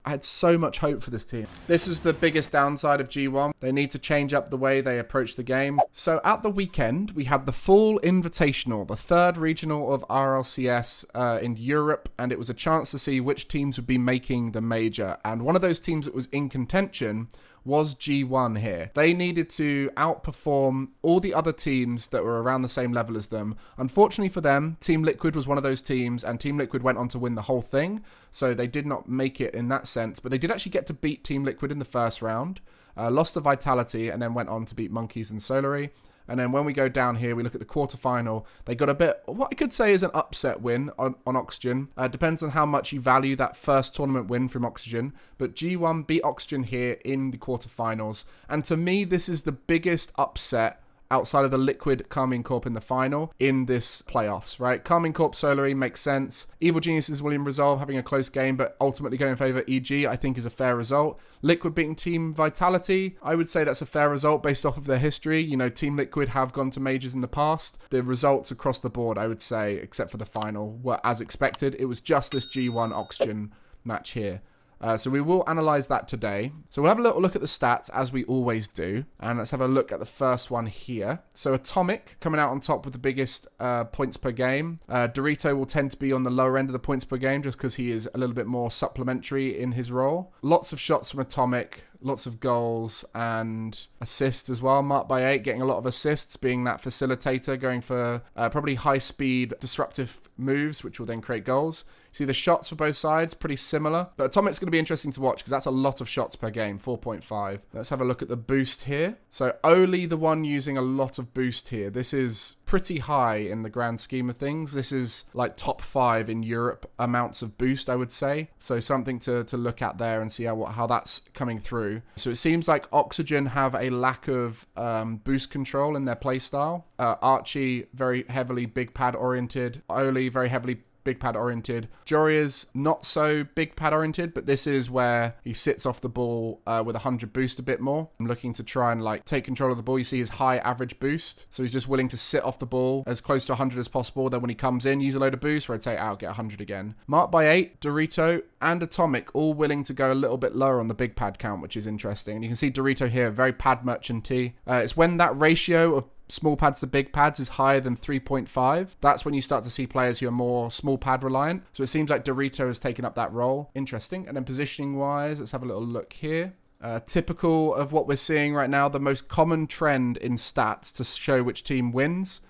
I had so much hope for this team. This was the biggest downside of G1. They need to change up the way they approach the game. So at the weekend, we had the Fall Invitational, the third regional of RLCS in Europe, and it was a chance to see which teams would be making the major. And one of those teams that was in contention was G1 here. They needed to outperform all the other teams that were around the same level as them. Unfortunately for them, Team Liquid was one of those teams, and Team Liquid went on to win the whole thing, so they did not make it in that sense, but they did actually get to beat Team Liquid in the first round, lost to Vitality, and then went on to beat Monkeys and Solary. And then when we go down here, we look at the quarterfinal. They got a bit, what I could say is an upset win on Oxygen. Depends on how much you value that first tournament win from Oxygen. But G1 beat Oxygen here in the quarterfinals. And to me, this is the biggest upset outside of the Liquid Carmine Corp in the final in this playoffs, right? Carmine Corp Solary makes sense. Evil Geniuses William Resolve having a close game, but ultimately going in favor EG, I think is a fair result. Liquid beating Team Vitality, I would say that's a fair result based off of their history. You know, Team Liquid have gone to majors in the past. The results across the board, I would say, except for the final, were as expected. It was just this G1 Oxygen match here. So we will analyze that today. So we'll have a little look at the stats as we always do. And let's have a look at the first one here. So Atomic coming out on top with the biggest points per game. Dorito will tend to be on the lower end of the points per game just because he is a little bit more supplementary in his role. Lots of shots from Atomic. Lots of goals and assists as well. Marked by 8, getting a lot of assists, being that facilitator, going for probably high-speed, disruptive moves, which will then create goals. See the shots for both sides, pretty similar. But Atomic's going to be interesting to watch because that's a lot of shots per game, 4.5. Let's have a look at the boost here. So Oli, the one using a lot of boost here. This is pretty high in the grand scheme of things. This is like top 5 in Europe amounts of boost, I would say. So something to look at there and see how that's coming through. So it seems like Oxygen have a lack of boost control in their playstyle. Archie, very heavily big pad oriented. Oli, very heavily big pad oriented. Joria's not so big pad oriented, but this is where he sits off the ball with 100 boost a bit more. I'm looking to try and like take control of the ball. You see his high average boost. So he's just willing to sit off the ball as close to 100 as possible. Then when he comes in, use a load of boost, rotate out, get 100 again. Marked by 8, Dorito and Atomic all willing to go a little bit lower on the big pad count, which is interesting. And you can see Dorito here, very pad merchant-y. It's when that ratio of small pads to big pads is higher than 3.5. That's when you start to see players who are more small pad reliant. So it seems like Dorito has taken up that role. Interesting. And then positioning wise, let's have a little look here. Typical of what we're seeing right now, the most common trend in stats to show which team wins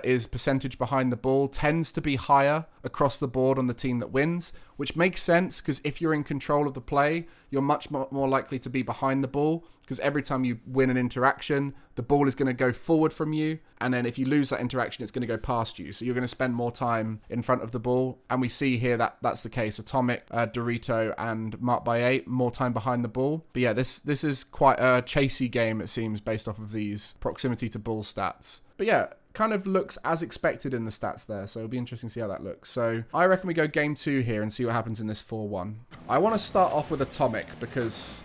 is percentage behind the ball tends to be higher across the board on the team that wins, which makes sense because if you're in control of the play, you're much more likely to be behind the ball because every time you win an interaction, the ball is going to go forward from you. And then if you lose that interaction, it's going to go past you. So you're going to spend more time in front of the ball. And we see here that that's the case. Atomic, Dorito, and Marked by 8, more time behind the ball. But yeah, this is quite a chasey game, it seems, based off of these proximity to ball stats. But yeah, kind of looks as expected in the stats there, so it'll be interesting to see how that looks. So I reckon we go game 2 here and see what happens in this 4-1. I want to start off with Atomic because,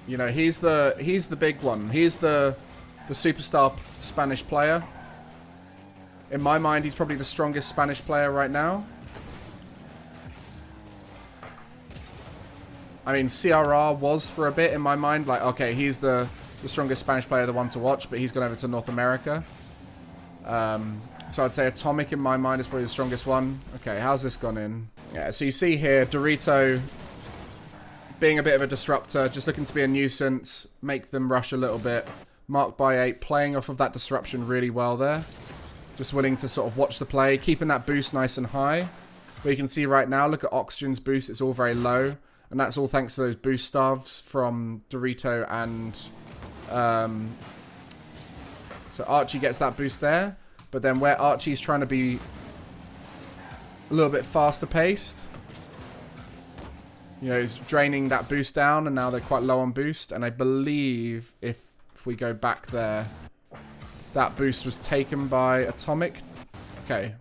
you know, he's the big one. He's the superstar Spanish player. In my mind, he's probably the strongest Spanish player right now. I mean, CRR was for a bit in my mind, like, okay, he's the strongest Spanish player, the one to watch, but he's gone over to North America. So I'd say Atomic in my mind is probably the strongest one. Okay, how's this gone in? Yeah, so you see here, Dorito being a bit of a disruptor, just looking to be a nuisance, make them rush a little bit. Marked by 8, playing off of that disruption really well there. Just willing to sort of watch the play, keeping that boost nice and high. But you can see right now, look at Oxygen's boost, it's all very low. And that's all thanks to those boost stars from Dorito and... so Archie gets that boost there. But then where Archie's trying to be a little bit faster paced, you know, he's draining that boost down, and now they're quite low on boost. And I believe if we go back there, that boost was taken by Atomic. Okay,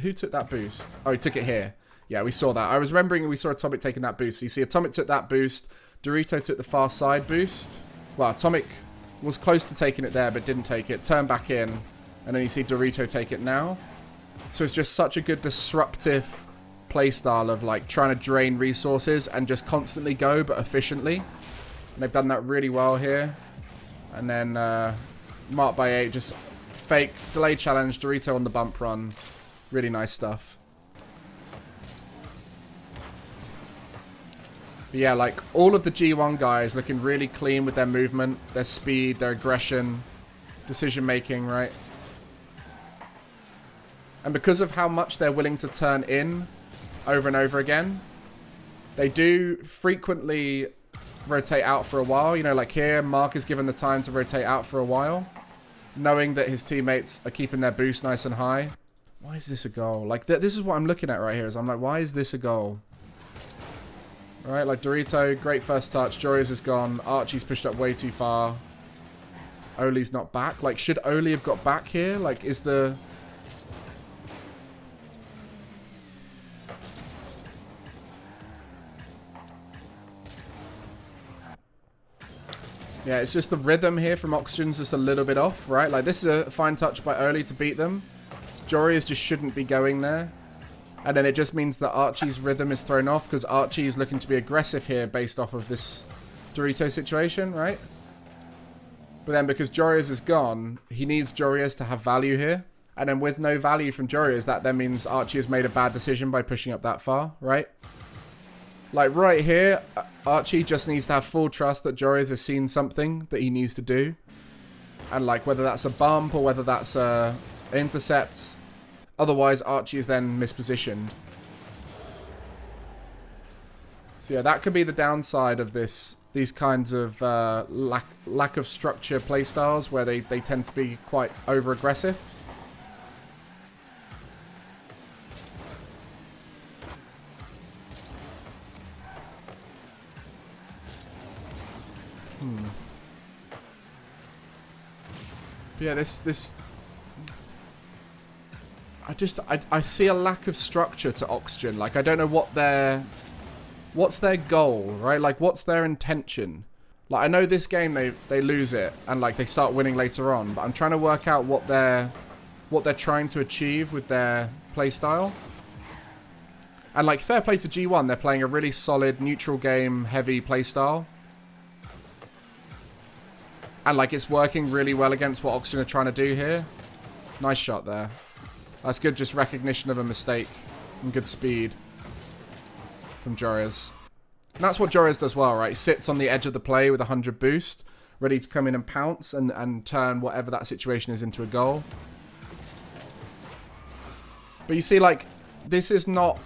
who took that boost? Oh, he took it here. Yeah, we saw that. I was remembering we saw Atomic taking that boost. So you see Atomic took that boost. Dorito took the far side boost. Well, Atomic was close to taking it there, but didn't take it. Turned back in. And then you see Dorito take it now. So it's just such a good disruptive playstyle of like trying to drain resources and just constantly go, but efficiently. And they've done that really well here. And then Mark by 8, just fake delay challenge, Dorito on the bump run. Really nice stuff. But yeah, like all of the G1 guys looking really clean with their movement, their speed, their aggression, decision making, right? And because of how much they're willing to turn in over and over again, they do frequently rotate out for a while. You know, like here, Mark is given the time to rotate out for a while, knowing that his teammates are keeping their boost nice and high. Why is this a goal? Like, this is what I'm looking at right here. Is I'm like, why is this a goal? All right, like Dorito, great first touch. Joyous is gone. Archie's pushed up way too far. Oli's not back. Like, should Oli have got back here? Like, is the... Yeah, it's just the rhythm here from Oxygen's just a little bit off, right? Like, this is a fine touch by Oli to beat them. Jory's just shouldn't be going there. And then it just means that Archie's rhythm is thrown off because Archie is looking to be aggressive here based off of this Dorito situation, right? But then because Jorius is gone, he needs Jorius to have value here. And then with no value from Jorius, that then means Archie has made a bad decision by pushing up that far, right? Like right here, Archie just needs to have full trust that Jorius has seen something that he needs to do. And like whether that's a bump or whether that's a intercept. Otherwise, Archie is then mispositioned. So yeah, that could be the downside of these kinds of lack of structure playstyles where they tend to be quite over-aggressive. Yeah, this I see a lack of structure to Oxygen. Like, I don't know what's their goal, right? Like, what's their intention? Like, I know this game they lose it and like they start winning later on, but I'm trying to work out what they're trying to achieve with their playstyle. And like, fair play to G1, they're playing a really solid neutral game heavy playstyle. And like, it's working really well against what Oxygen are trying to do here. Nice shot there. That's good, just recognition of a mistake and good speed from Jorius. And that's what Jorius does well, right? He sits on the edge of the play with 100 boost, ready to come in and pounce and turn whatever that situation is into a goal. But you see, like, this is not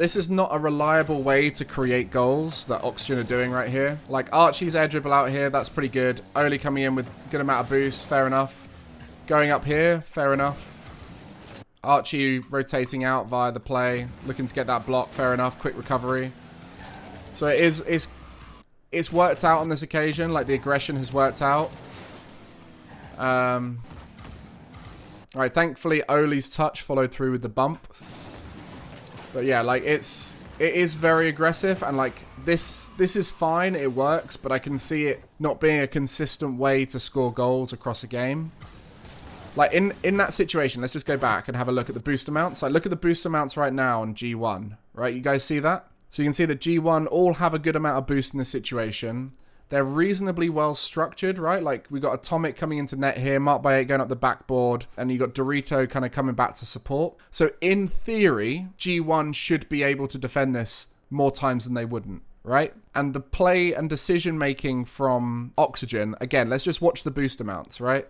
a reliable way to create goals that Oxygen are doing right here. Like, Archie's air dribble out here, that's pretty good. Oli coming in with a good amount of boost, fair enough. Going up here, fair enough. Archie rotating out via the play, looking to get that block, fair enough. Quick recovery. So it's worked out on this occasion. Like, the aggression has worked out. Alright, thankfully Oli's touch followed through with the bump. But yeah, like, it is very aggressive, and like this is fine, it works, but I can see it not being a consistent way to score goals across a game. Like, in that situation, let's just go back and have a look at the boost amounts. Like, look at the boost amounts right now on G1, right? You guys see that? So you can see that G1 all have a good amount of boost in this situation. They're reasonably well structured, right? Like, we got Atomic coming into net here, Mark by 8 going up the backboard, and you got Dorito kind of coming back to support. So in theory, G1 should be able to defend this more times than they wouldn't, right? And the play and decision making from Oxygen, again, let's just watch the boost amounts, right?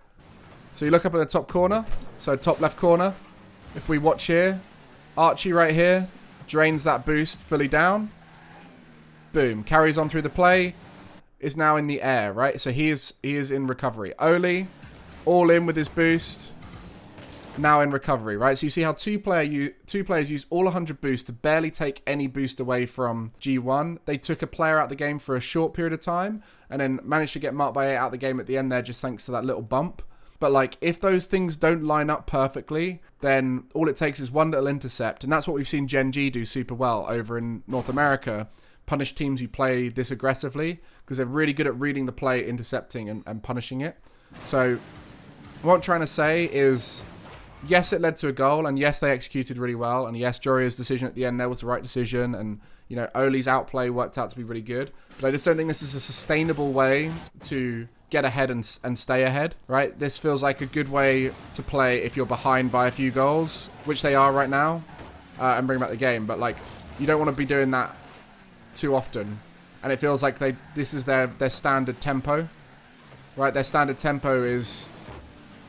So you look up in the top corner, so top left corner. If we watch here, Archie right here drains that boost fully down. Boom, carries on through the play. Is now in the air, right? So he is in recovery. Oli, all in with his boost. Now in recovery, right? So you see how two players use all 100 boost to barely take any boost away from G1. They took a player out the game for a short period of time and then managed to get Mark by 8 out the game at the end there just thanks to that little bump. But like, if those things don't line up perfectly, then all it takes is one little intercept. And that's what we've seen Gen G do super well over in North America. Punish teams who play this aggressively because they're really good at reading the play, intercepting and punishing it. So what I'm trying to say is yes, it led to a goal, and yes, they executed really well, and yes, Joria's decision at the end there was the right decision, and you know, Oli's outplay worked out to be really good. But I just don't think this is a sustainable way to get ahead and stay ahead, right? This feels like a good way to play if you're behind by a few goals, which they are right now, and bring back the game. But like, you don't want to be doing that too often, and it feels like this is their standard tempo, right? Their standard tempo is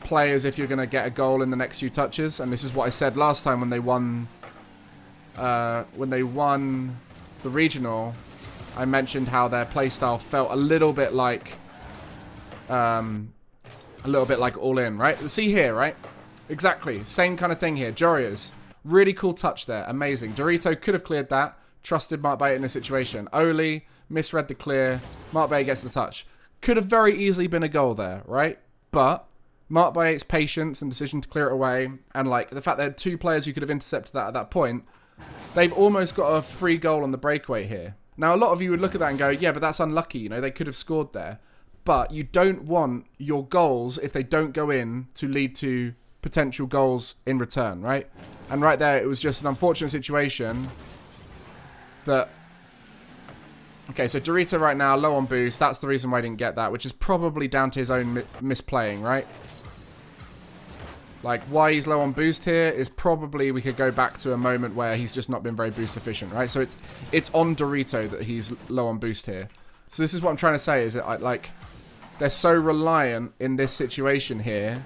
play as if you're going to get a goal in the next few touches, and this is what I said last time when they won. When they won the regional, I mentioned how their playstyle felt a little bit like all in, right? See here, right? Exactly, same kind of thing here. Joria's really cool touch there, amazing. Dorito could have cleared that. Trusted Mark Bay in this situation. Oli misread the clear. Mark Bay gets the touch. Could have very easily been a goal there, right? But Mark Bay's patience and decision to clear it away, and like the fact there are two players who could have intercepted that at that point, they've almost got a free goal on the breakaway here. Now, a lot of you would look at that and go, yeah, but that's unlucky. You know, they could have scored there. But you don't want your goals, if they don't go in, to lead to potential goals in return, right? And right there, it was just an unfortunate situation that... Okay, so Dorito right now, low on boost. That's the reason why I didn't get that, which is probably down to his own misplaying, right? Like, why he's low on boost here is probably we could go back to a moment where he's just not been very boost efficient, right? So it's on Dorito that he's low on boost here. So this is what I'm trying to say, is that like they're so reliant in this situation here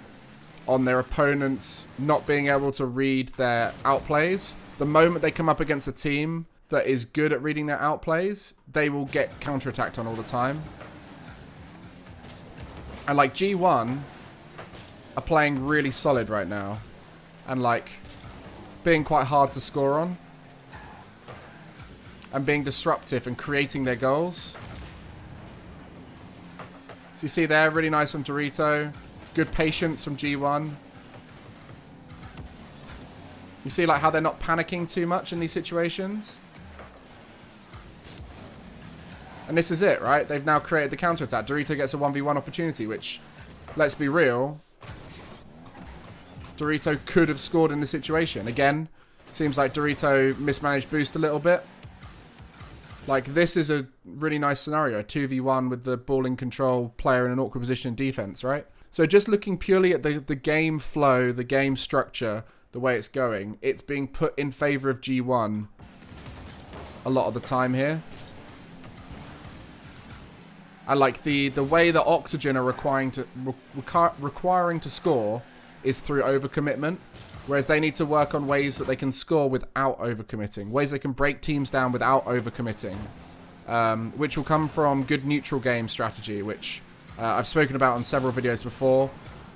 on their opponents not being able to read their outplays. The moment they come up against a team that is good at reading their outplays, they will get counterattacked on all the time. And like G1 are playing really solid right now, and like being quite hard to score on, and being disruptive and creating their goals. So you see there, really nice from Dorito, good patience from G1. You see like how they're not panicking too much in these situations. And this is it, right? They've now created the counter-attack. Dorito gets a 1v1 opportunity, which, let's be real, Dorito could have scored in this situation. Again, seems like Dorito mismanaged boost a little bit. Like, this is a really nice scenario. 2v1 with the ball in control, player in an awkward position in defense, right? So just looking purely at the game flow, the game structure, the way it's going, it's being put in favor of G1 a lot of the time here. And like the way that Oxygen are requiring to score is through overcommitment, whereas they need to work on ways that they can score without overcommitting, ways they can break teams down without overcommitting, which will come from good neutral game strategy, which I've spoken about on several videos before,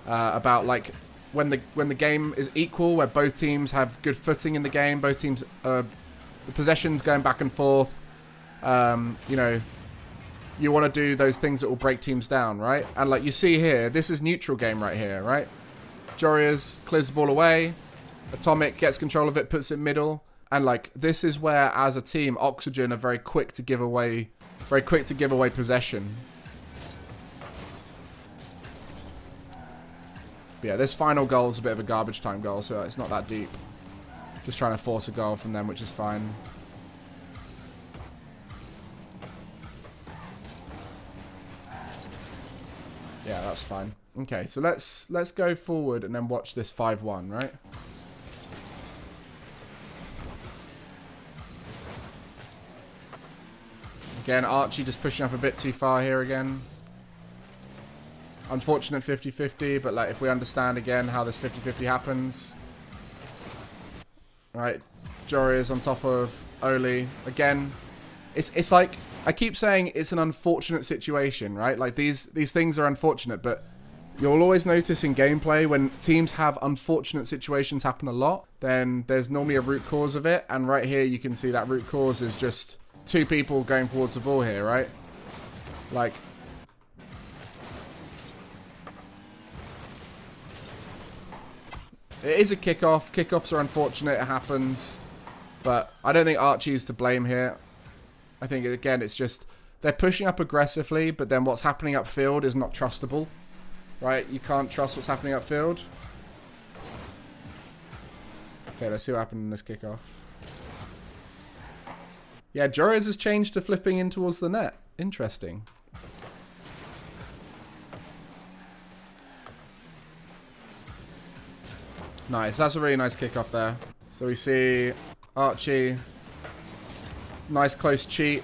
about like when the game is equal, where both teams have good footing in the game, both teams the possession's going back and forth, you know. You want to do those things that will break teams down, right? And like you see here, this is neutral game right here, right? Joria's clears the ball away. Atomic gets control of it, puts it middle. And like, this is where, as a team, Oxygen are very quick to give away possession. But yeah, this final goal is a bit of a garbage time goal, so it's not that deep. Just trying to force a goal from them, which is fine. Yeah, that's fine. Okay, so let's go forward and then watch this 5-1, right? Again, Archie just pushing up a bit too far here again. Unfortunate 50-50, but like if we understand again how this 50-50 happens. Right, Joria's on top of Oli. Again, it's like, I keep saying it's an unfortunate situation, right? Like these things are unfortunate, but you'll always notice in gameplay when teams have unfortunate situations happen a lot, then there's normally a root cause of it. And right here you can see that root cause is just two people going towards the ball here, right? Like, it is a kickoff. Kickoffs are unfortunate, it happens. But I don't think Archie's to blame here. I think, again, it's just they're pushing up aggressively, but then what's happening upfield is not trustable, right? You can't trust what's happening upfield. Okay, let's see what happened in this kickoff. Yeah, Joris has changed to flipping in towards the net. Interesting. Nice. That's a really nice kickoff there. So we see Archie. Nice close cheat.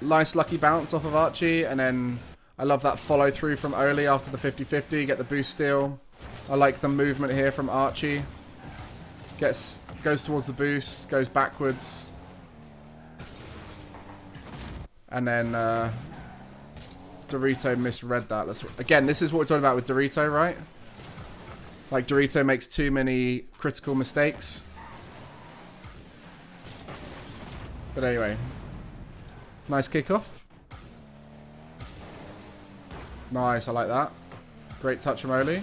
Nice lucky bounce off of Archie. And then I love that follow through from Oli after the 50-50. Get the boost steal. I like the movement here from Archie. Goes towards the boost. Goes backwards. And then Dorito misread that. Again, this is what we're talking about with Dorito, right? Like, Dorito makes too many critical mistakes. But anyway. Nice kickoff. Nice, I like that. Great touch from Oli.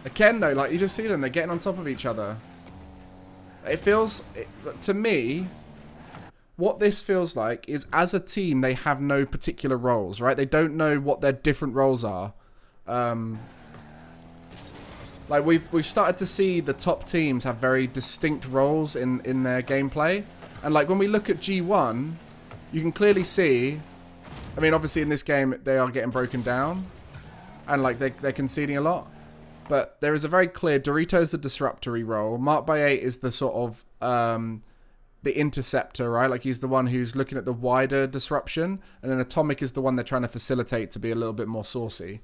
Again, though, like, you just see them. They're getting on top of each other. It feels... to me, what this feels like is, as a team, they have no particular roles, right? They don't know what their different roles are. Like, we've started to see the top teams have very distinct roles in their gameplay. And, like, when we look at G1, you can clearly see... I mean, obviously, in this game, they are getting broken down. And, like, they're conceding a lot. But there is a very clear... Dorito's the disruptory role. Mark by 8 is the sort of... the interceptor, right? Like, he's the one who's looking at the wider disruption. And then Atomic is the one they're trying to facilitate to be a little bit more saucy.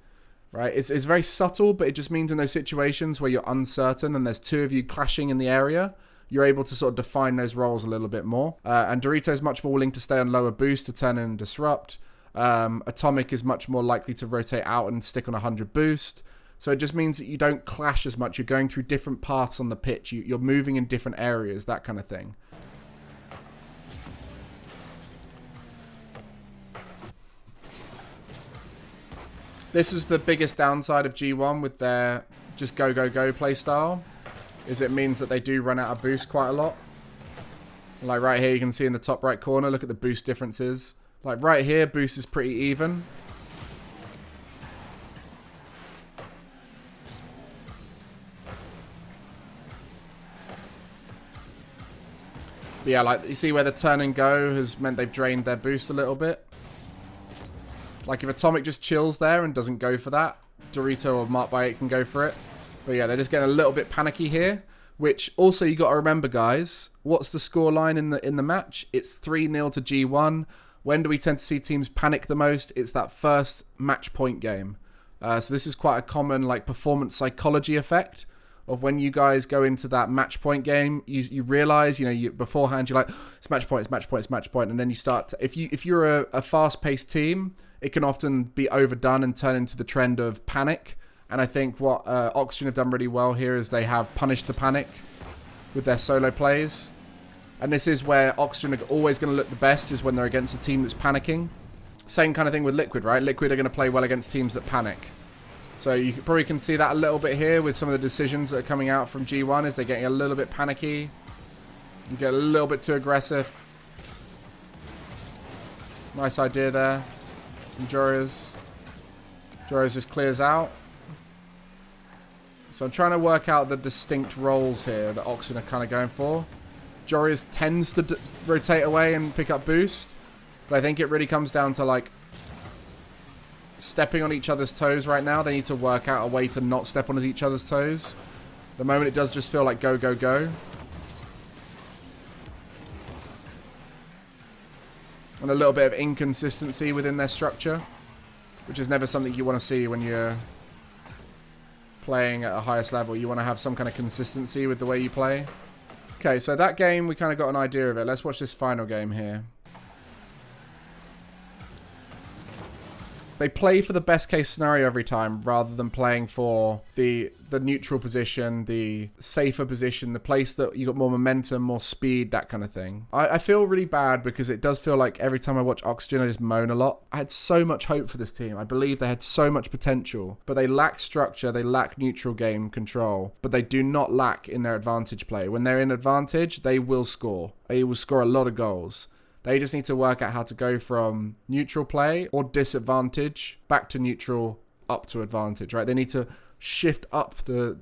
Right? It's very subtle, but it just means in those situations where you're uncertain and there's two of you clashing in the area, you're able to sort of define those roles a little bit more. And Dorito's much more willing to stay on lower boost to turn in and disrupt. Atomic is much more likely to rotate out and stick on 100 boost. So it just means that you don't clash as much. You're going through different paths on the pitch. You're moving in different areas, that kind of thing. This is the biggest downside of G1 with their just go, go, go play style, is it means that they do run out of boost quite a lot. Like right here, you can see in the top right corner, look at the boost differences. Like right here, boost is pretty even. But yeah, like you see where the turn and go has meant they've drained their boost a little bit. Like, if Atomic just chills there and doesn't go for that, Dorito or Mark by 8 can go for it. But yeah, they're just getting a little bit panicky here. Which, also, you got to remember, guys, what's the scoreline in the match? It's 3-0 to G1. When do we tend to see teams panic the most? It's that first match point game. So this is quite a common, like, performance psychology effect of when you guys go into that match point game. You realize, you know, beforehand, you're like, it's match point, it's match point, it's match point. And then you start to, if you're a fast-paced team, it can often be overdone and turn into the trend of panic. And I think what Oxygen have done really well here is they have punished the panic with their solo plays. And this is where Oxygen are always going to look the best, is when they're against a team that's panicking. Same kind of thing with Liquid, right? Liquid are going to play well against teams that panic. So you probably can see that a little bit here with some of the decisions that are coming out from G1, is they're getting a little bit panicky. You get a little bit too aggressive. Nice idea there. Joris just clears out. So I'm trying to work out the distinct roles here that Oxygen are kind of going for. Joris tends to rotate away and pick up boost. But I think it really comes down to, like, stepping on each other's toes right now. They need to work out a way to not step on each other's toes. The moment it does just feel like go, go, go. And a little bit of inconsistency within their structure, which is never something you want to see when you're playing at a highest level. You want to have some kind of consistency with the way you play. Okay, so that game, we kind of got an idea of it. Let's watch this final game here. They play for the best case scenario every time, rather than playing for the neutral position, the safer position, the place that you got more momentum, more speed, that kind of thing. I feel really bad because it does feel like every time I watch Oxygen, I just moan a lot. I had so much hope for this team. I believe they had so much potential, but they lack structure, they lack neutral game control, but they do not lack in their advantage play. When they're in advantage, they will score. They will score a lot of goals. They just need to work out how to go from neutral play or disadvantage back to neutral up to advantage, right? They need to shift up the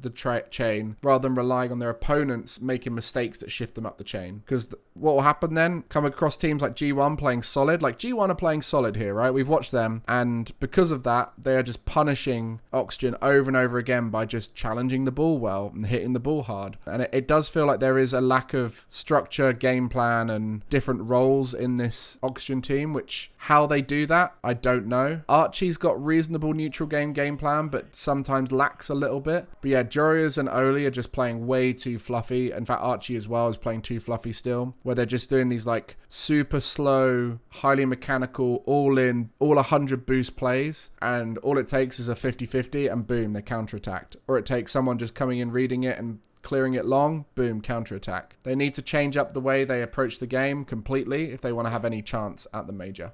chain rather than relying on their opponents making mistakes that shift them up the chain. Because what will happen then, come across teams like G1 playing solid. Like G1 are playing solid here, right? We've watched them, and because of that, they are just punishing Oxygen over and over again by just challenging the ball well and hitting the ball hard. And it does feel like there is a lack of structure, game plan, and different roles in this Oxygen team, which how they do that, I don't know. Archie's got reasonable neutral game plan, but sometimes lacks a little bit. But yeah, Jorias and Oli are just playing way too fluffy. In fact, Archie as well is playing too fluffy still, where they're just doing these like super slow, highly mechanical, all 100 boost plays, and all it takes is a 50-50 and boom, they're counterattacked. Or it takes someone just coming in, reading it and clearing it long, boom, counterattack. They need to change up the way they approach the game completely if they want to have any chance at the major.